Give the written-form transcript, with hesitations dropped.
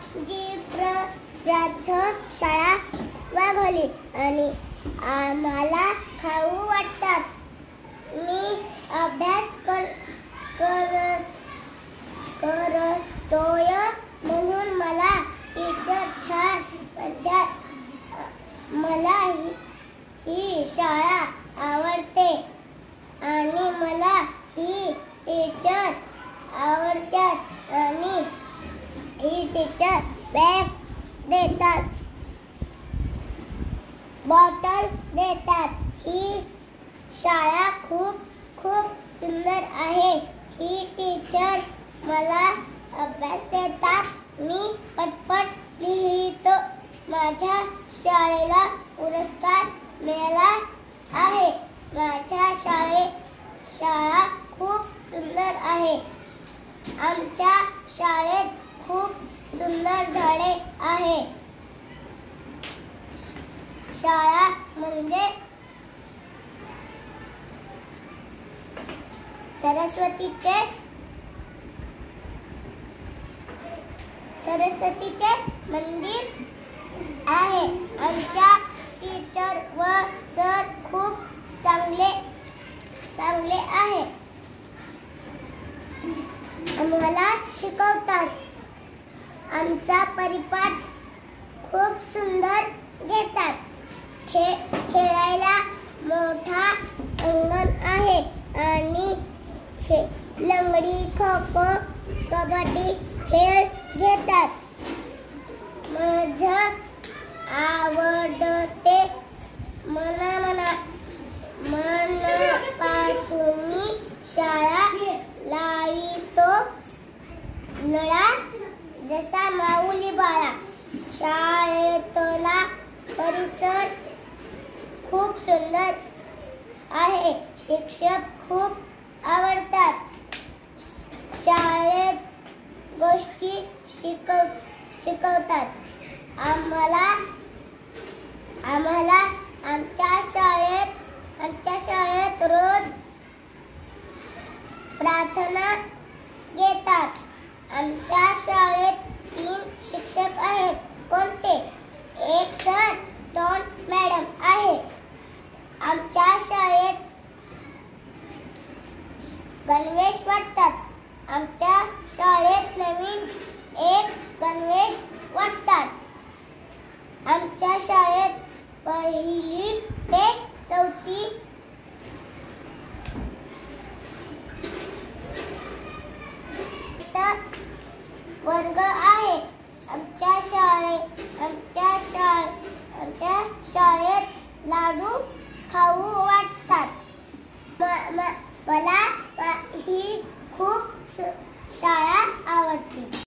जी प्रशाळा वाढवली आणि आम्हाला खाऊ वाटतात. मी अभ्यास करतोय म्हणून मला टीचर छान म्हणतात. मला ही शाळा आवडते आणि मला ही टीचर आवडतात आणि ही टीचर बॅग देतात, बॉटल देतात. ही शाळा खूप सुंदर आहे. ही टीचर मला अभ्यास देतात. मी पटपट लिहितो. माझ्या शाळेला पुरस्कार मिळाला आहे. माझ्या शाळा खूप सुंदर आहे. आमच्या शाळेत खूप सुंदर झाडे आहे. शाळा म्हणजे सरस्वतीचे मंदिर आहे. आमच्या टीचर व सर खूप चांगले आहे. आम्हाला शिकवतात. आमचा परिपाठ खूप सुंदर घेतात. खेळायला मोठा अंगण आहे आणि लंगडी, खो-खो, कबड्डी खेळ घेतात. माझं आवडते मनापासून शाळा लावितो. लळा जसा माऊली बाळा. शाळेतला परिसर खूप सुंदर आहे. शिक्षक खूप आवडतात. शाळेत गोष्टी शिकवतात. आम्हाला आमच्या शाळेत रोज प्रार्थना घेतात. आमच्या शाळेत 3 शिक्षक आहेत. कोणते? 1 सर, 2 मॅडम आहे. आमच्या शाळेत गणवेश वाटतात. आमच्या शाळेत नवीन 1 गणवेश वाटतात. आमच्या शाळेत 1ली ते 4थी वर्ग आहे. आमच्या शाळेत लाडू खाऊ वाटतात. मला ही खूप शाळा आवडते.